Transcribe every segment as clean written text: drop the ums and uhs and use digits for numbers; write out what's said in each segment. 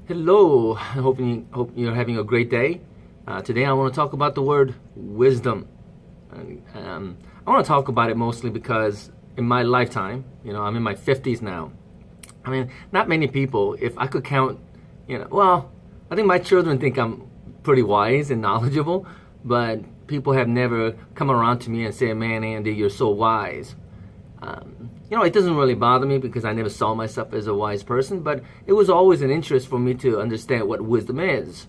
Hello, I hope you're having a great day. Today I want to talk about the word wisdom. I want to talk about it mostly because in my lifetime, I'm in my 50s now. I mean, not many people, if I could count, I think my children think I'm pretty wise and knowledgeable, but people have never come around to me and said, man, Andy, you're so wise. It doesn't really bother me because I never saw myself as a wise person, but it was always an interest for me to understand what wisdom is.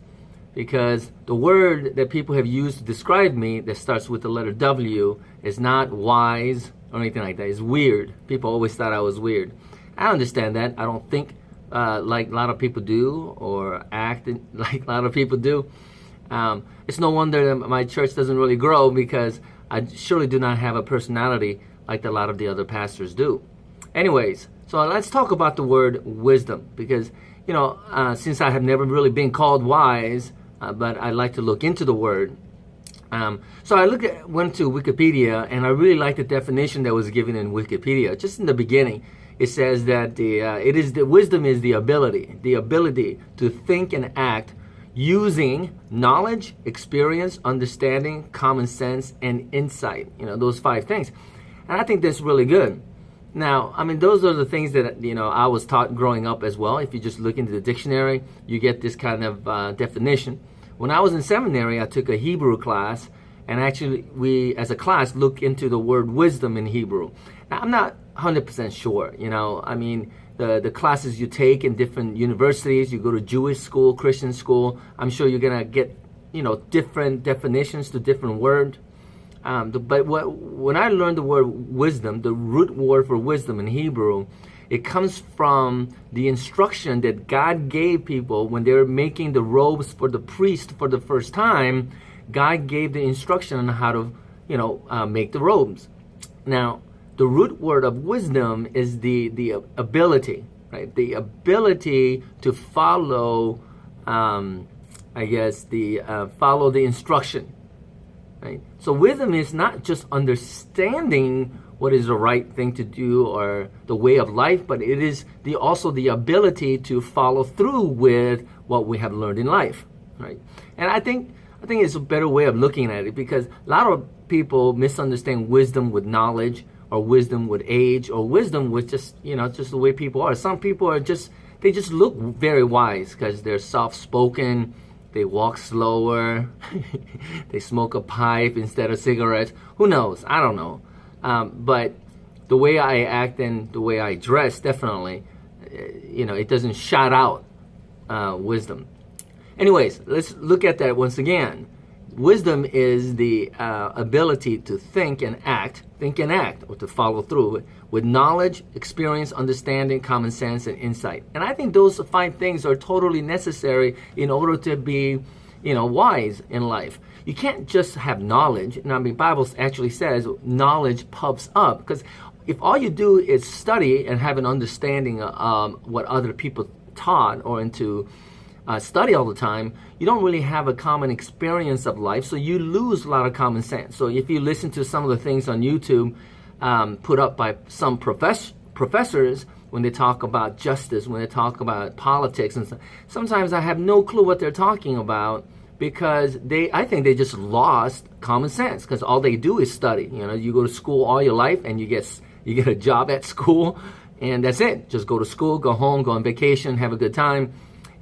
Because the word that people have used to describe me that starts with the letter W is not wise or anything like that. It's weird. People always thought I was weird. I understand that. I don't think like a lot of people do or act like a lot of people do. It's no wonder that my church doesn't really grow because I surely do not have a personality like a lot of the other pastors do. Anyways, so let's talk about the word wisdom because, since I have never really been called wise, but I like to look into the word. So I went to Wikipedia, and I really like the definition that was given in Wikipedia. Just in the beginning, it says that wisdom is the ability to think and act using knowledge, experience, understanding, common sense, and insight. Those 5 things. And I think that's really good. Now, those are the things that, I was taught growing up as well. If you just look into the dictionary, you get this kind of definition. When I was in seminary, I took a Hebrew class, and actually we, as a class, looked into the word wisdom in Hebrew. Now, I'm not 100% sure, the classes you take in different universities, you go to Jewish school, Christian school, I'm sure you're going to get, different definitions to different words. But when I learned the word wisdom, the root word for wisdom in Hebrew, it comes from the instruction that God gave people when they were making the robes for the priest for the first time. God gave the instruction on how to, make the robes. Now, the root word of wisdom is the ability, right? The ability to follow, follow the instruction. Right? So wisdom is not just understanding what is the right thing to do or the way of life, but it is also the ability to follow through with what we have learned in life. Right? And I think it's a better way of looking at it because a lot of people misunderstand wisdom with knowledge or wisdom with age or wisdom with just the way people are. Some people they just look very wise because they're soft-spoken. They walk slower. They smoke a pipe instead of cigarettes. Who knows? I don't know. But the way I act and the way I dress, definitely, it doesn't shout out wisdom. Anyways, let's look at that once again. Wisdom is the ability to think and act, or to follow through with knowledge, experience, understanding, common sense, and insight. And I think those 5 things are totally necessary in order to be, wise in life. You can't just have knowledge. The Bible actually says knowledge puffs up. Because if all you do is study and have an understanding of what other people taught or into study all the time, you don't really have a common experience of life, so you lose a lot of common sense. So if you listen to some of the things on YouTube put up by some professors when they talk about justice, when they talk about politics, and sometimes I have no clue what they're talking about because I think they just lost common sense because all they do is study. You go to school all your life and you get a job at school, and that's it. Just go to school, go home, go on vacation, have a good time.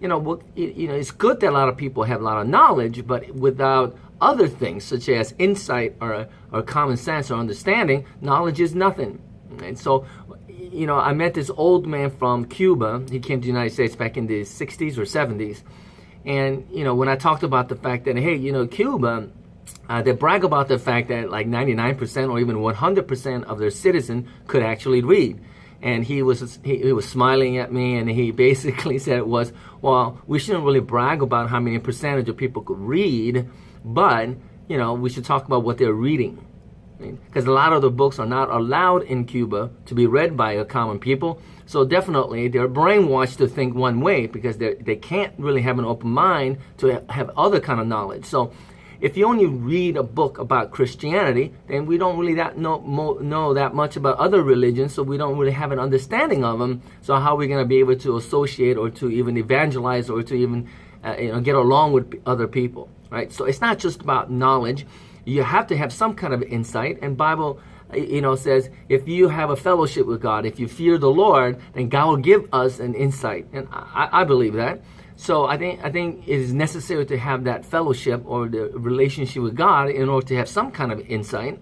It's good that a lot of people have a lot of knowledge, but without other things such as insight or common sense or understanding, knowledge is nothing. And so, I met this old man from Cuba. He came to the United States back in the 60s or 70s. And, when I talked about the fact that, hey, Cuba, they brag about the fact that like 99% or even 100% of their citizens could actually read. And he was smiling at me, and he basically said well, we shouldn't really brag about how many percentage of people could read, but, we should talk about what they're reading. Because a lot of the books are not allowed in Cuba to be read by a common people. So definitely they're brainwashed to think one way because they can't really have an open mind to have other kind of knowledge. So if you only read a book about Christianity, then we don't really know that much about other religions, so we don't really have an understanding of them. So how are we going to be able to associate or to even evangelize or to even get along with other people, right? So it's not just about knowledge. You have to have some kind of insight, and Bible says if you have a fellowship with God, if you fear the Lord, then God will give us an insight, and I believe that. So I think it is necessary to have that fellowship or the relationship with God in order to have some kind of insight,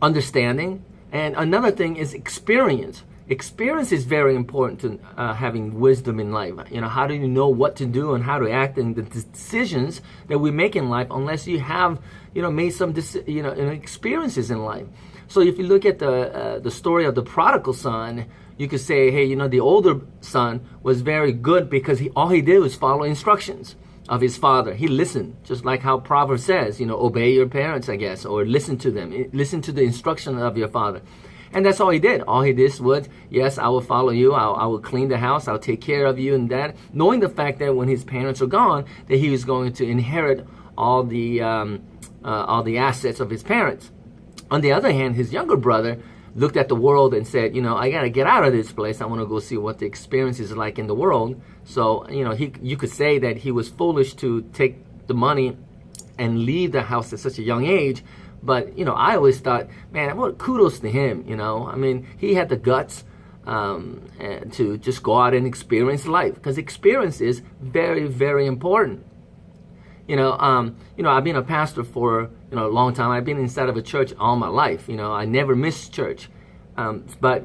understanding, and another thing is experience. Experience is very important to having wisdom in life. How do you know what to do and how to act in the decisions that we make in life unless you have, made some, experiences in life. So if you look at the story of the prodigal son, you could say, hey, the older son was very good because all he did was follow instructions of his father. He listened, just like how Proverbs says, obey your parents, I guess, or listen to them. Listen to the instruction of your father. And that's all he did. All he did was, yes, I will follow you. I will clean the house. I'll take care of you and that. Knowing the fact that when his parents are gone, that he was going to inherit all the assets of his parents. On the other hand, his younger brother looked at the world and said, I got to get out of this place. I want to go see what the experience is like in the world. So, you could say that he was foolish to take the money and leave the house at such a young age. But, I always thought, man, well, kudos to him, I mean, he had the guts to just go out and experience life, because experience is very, very important. I've been a pastor for, a long time. I've been inside of a church all my life. I never missed church. But,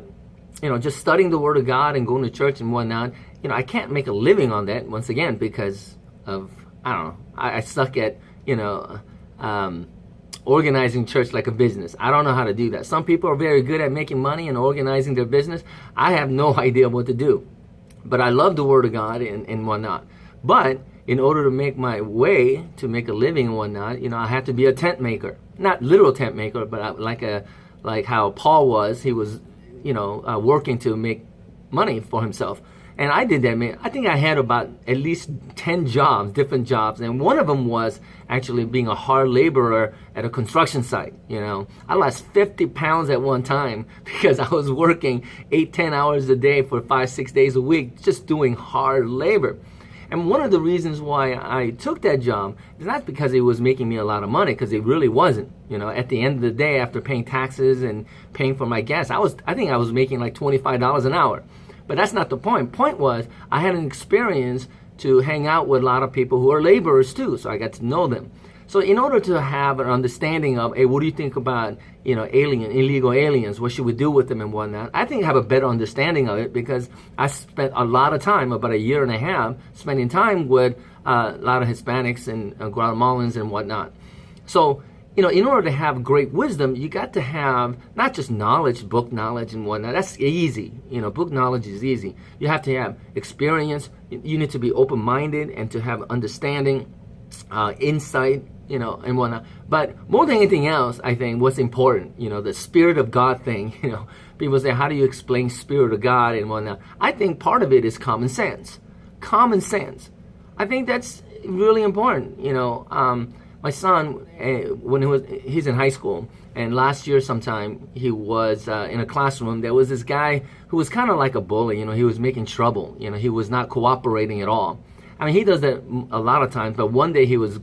just studying the Word of God and going to church and whatnot, I can't make a living on that, once again, because of, I don't know, I suck at, organizing church like a business. I don't know how to do that. Some people are very good at making money and organizing their business. I have no idea what to do. But I love the Word of God and whatnot. But in order to make my way to make a living and whatnot, I have to be a tent maker. Not literal tent maker, but like how Paul was. He was, working to make money for himself. And I did that, man. I think I had about at least 10 jobs, different jobs. And one of them was actually being a hard laborer at a construction site. I lost 50 pounds at one time because I was working 8-10 hours a day for 5-6 days a week, just doing hard labor. And one of the reasons why I took that job is not because it was making me a lot of money, because it really wasn't. At the end of the day, after paying taxes and paying for my gas, I think I was making like $25 an hour. But that's not the point. Point was, I had an experience to hang out with a lot of people who are laborers too, so I got to know them. So in order to have an understanding of, hey, what do you think about, illegal aliens? What should we do with them and whatnot? I think I have a better understanding of it because I spent a lot of time, about a year and a half, spending time with a lot of Hispanics and Guatemalans and whatnot. So, in order to have great wisdom, you got to have not just knowledge, book knowledge and whatnot. That's easy. Book knowledge is easy. You have to have experience. You need to be open-minded and to have understanding, insight, and whatnot. But more than anything else, I think what's important, the Spirit of God thing, people say, how do you explain Spirit of God and whatnot? I think part of it is common sense. Common sense. I think that's really important. My son, when he's in high school, and last year sometime he was in a classroom. There was this guy who was kind of like a bully. He was making trouble. He was not cooperating at all. I mean, he does that a lot of times, but one day he was,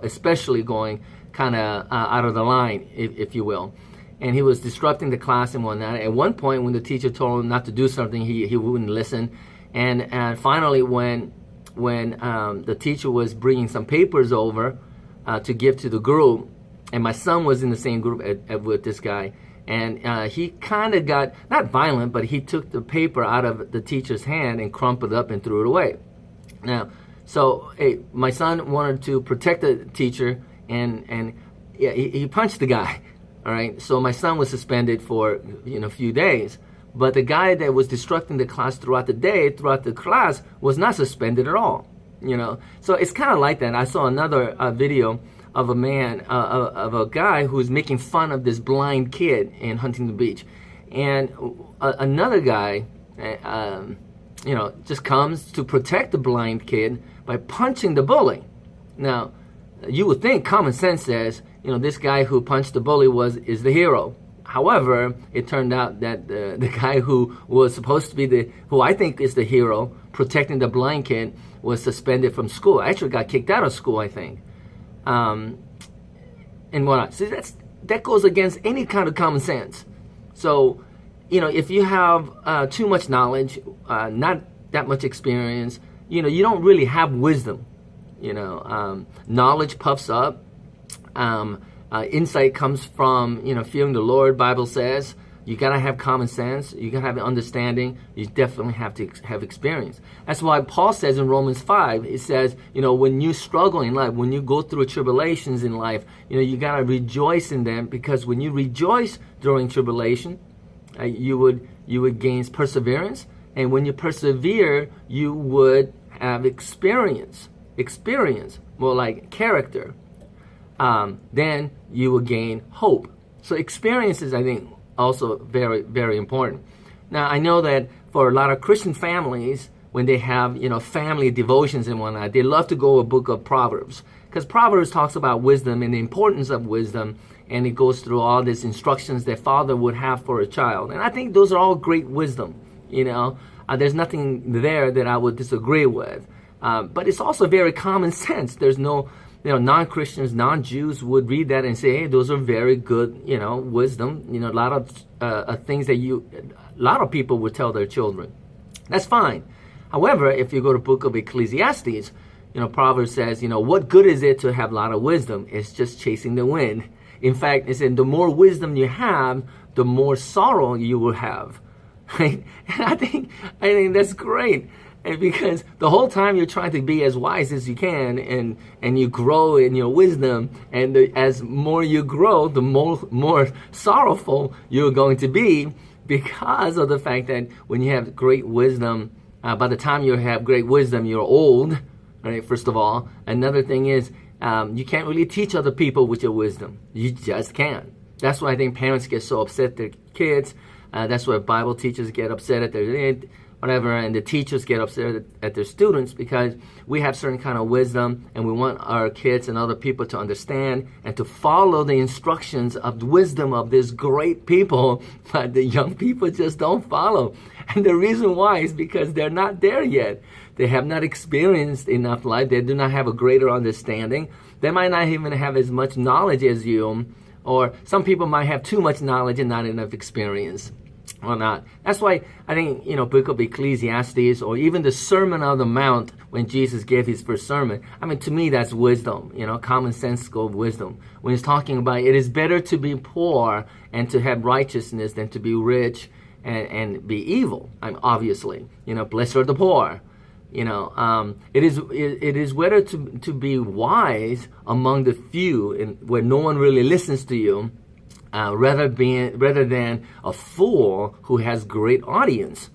especially going kind of out of the line, if you will. And he was disrupting the class and whatnot. At one point, when the teacher told him not to do something, he wouldn't listen. And finally, when the teacher was bringing some papers over to give to the group, and my son was in the same group with this guy, and he kind of got, not violent, but he took the paper out of the teacher's hand and crumpled it up and threw it away. Now, so my son wanted to protect the teacher, and he punched the guy. All right, so my son was suspended for a few days, but the guy that was disrupting the class throughout the class was not suspended at all. So it's kind of like that. I saw another video of a man, of a guy who's making fun of this blind kid in Huntington Beach, and another guy, just comes to protect the blind kid by punching the bully. Now, you would think common sense says, this guy who punched the bully is the hero. However, it turned out that the guy who was supposed to be who I think is the hero, protecting the blind kid, was suspended from school. Actually got kicked out of school, I think. And whatnot. See, that goes against any kind of common sense. So, if you have too much knowledge, not that much experience, you don't really have wisdom. Knowledge puffs up. Insight comes from, fearing the Lord. Bible says you got to have common sense. You got to have understanding. You definitely have to have experience. That's why Paul says in Romans 5, it says, when you struggle in life, when you go through tribulations in life, you got to rejoice in them, because when you rejoice during tribulation, you would gain perseverance. And when you persevere, you would have experience, more like character. Then you will gain hope. So experience is, I think, also very, very important. Now, I know that for a lot of Christian families, when they have, family devotions and whatnot, they love to go a book of Proverbs, because Proverbs talks about wisdom and the importance of wisdom, and it goes through all these instructions that father would have for a child. And I think those are all great wisdom, There's nothing there that I would disagree with. But it's also very common sense. There's no, non-Christians, non-Jews would read that and say, hey, those are very good, wisdom. A lot of things that a lot of people would tell their children. That's fine. However, if you go to the book of Ecclesiastes, Proverbs says, what good is it to have a lot of wisdom? It's just chasing the wind. In fact, it said the more wisdom you have, the more sorrow you will have. Right? And I think that's great. And because the whole time you're trying to be as wise as you can, and you grow in your wisdom, and as more you grow, the more sorrowful you're going to be, because of the fact that when you have great wisdom, by the time you have great wisdom, you're old, right? First of all. Another thing is, you can't really teach other people with your wisdom. You just can't. That's why I think parents get so upset at their kids. That's why Bible teachers get upset at their whatever, and the teachers get upset at their students, because we have certain kind of wisdom, and we want our kids and other people to understand and to follow the instructions of the wisdom of these great people, but the young people just don't follow. And the reason why is because they're not there yet. They have not experienced enough life. They do not have a greater understanding. They might not even have as much knowledge as you, or some people might have too much knowledge and not enough experience. Or not. That's why I think, book of Ecclesiastes, or even the Sermon on the Mount, when Jesus gave his first sermon, to me that's wisdom, commonsensical wisdom. When he's talking about it is better to be poor and to have righteousness than to be rich and be evil. Obviously, blessed are the poor. It is better to be wise among the few, where no one really listens to you, rather than a fool who has great audience.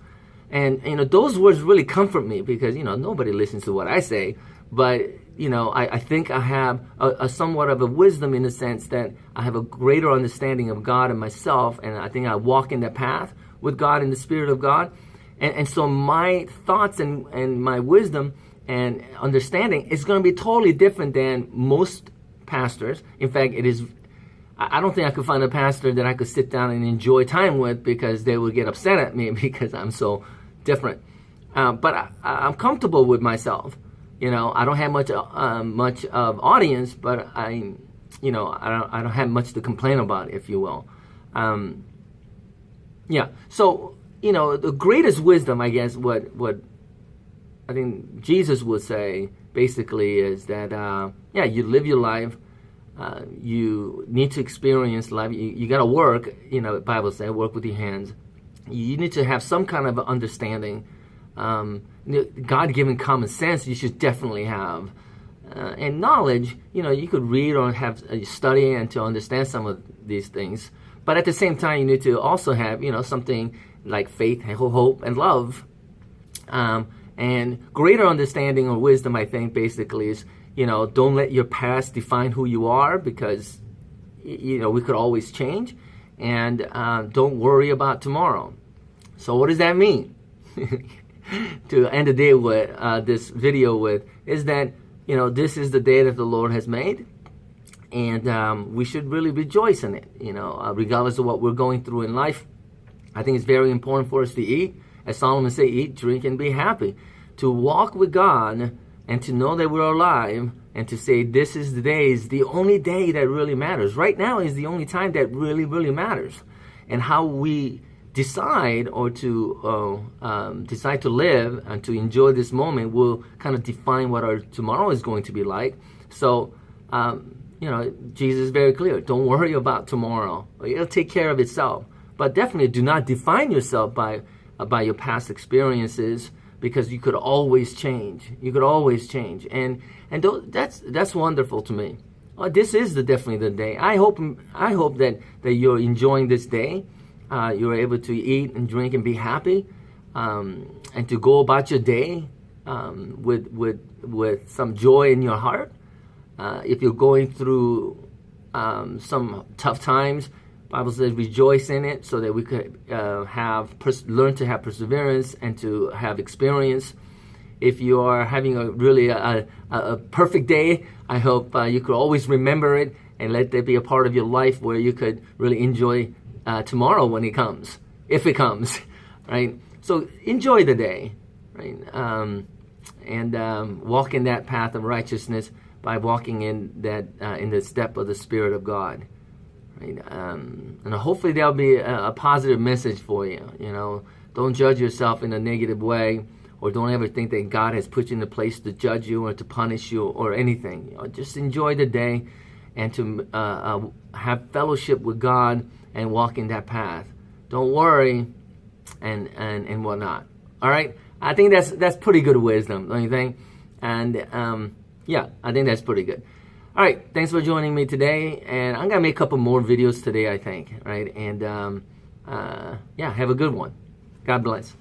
And those words really comfort me, because nobody listens to what I say, but I think I have a somewhat of a wisdom, in the sense that I have a greater understanding of God and myself, and I think I walk in the path with God, in the Spirit of God, and so my thoughts and my wisdom and understanding is going to be totally different than most pastors. In fact, I don't think I could find a pastor that I could sit down and enjoy time with, because they would get upset at me because I'm so different. But I'm comfortable with myself. I don't have much of audience, but I don't have much to complain about, if you will. So the greatest wisdom, I guess, what I think Jesus would say basically is that you live your life. You need to experience life. You got to work. The Bible says, work with your hands. You need to have some kind of understanding. God-given common sense you should definitely have. And knowledge, you could read or have study and to understand some of these things. But at the same time, you need to also have, something like faith, hope, and love. And greater understanding or wisdom, I think, basically is, don't let your past define who you are, because, we could always change. And don't worry about tomorrow. So what does that mean? To end the day with this video with, is that this is the day that the Lord has made, and we should really rejoice in it, regardless of what we're going through in life. I think it's very important for us to eat. As Solomon said, eat, drink, and be happy. To walk with God and to know that we're alive and to say this is the only day that really matters. Right now is the only time that really, really matters. And how we decide or to decide to live and to enjoy this moment will kind of define what our tomorrow is going to be like. So, Jesus is very clear. Don't worry about tomorrow. It'll take care of itself. But definitely do not define yourself by your past experiences, because you could always change. You could always change, and that's wonderful to me. This is definitely the day. I hope that you're enjoying this day. You're able to eat and drink and be happy, and to go about your day with some joy in your heart. If you're going through some tough times, Bible says rejoice in it, so that we could learn to have perseverance and to have experience. If you are having a perfect day, I hope you could always remember it and let that be a part of your life where you could really enjoy tomorrow when it comes, if it comes, right? So enjoy the day, right? And walk in that path of righteousness by walking in the step of the Spirit of God. Right? And hopefully that'll be a positive message for you. Don't judge yourself in a negative way, or don't ever think that God has put you in a place to judge you or to punish you or anything. Just enjoy the day and to have fellowship with God and walk in that path. Don't worry and whatnot. All right, I think that's pretty good wisdom, don't you think? And I think that's pretty good. All right, thanks for joining me today, and I'm gonna make a couple more videos today, I think, right? And have a good one. God bless.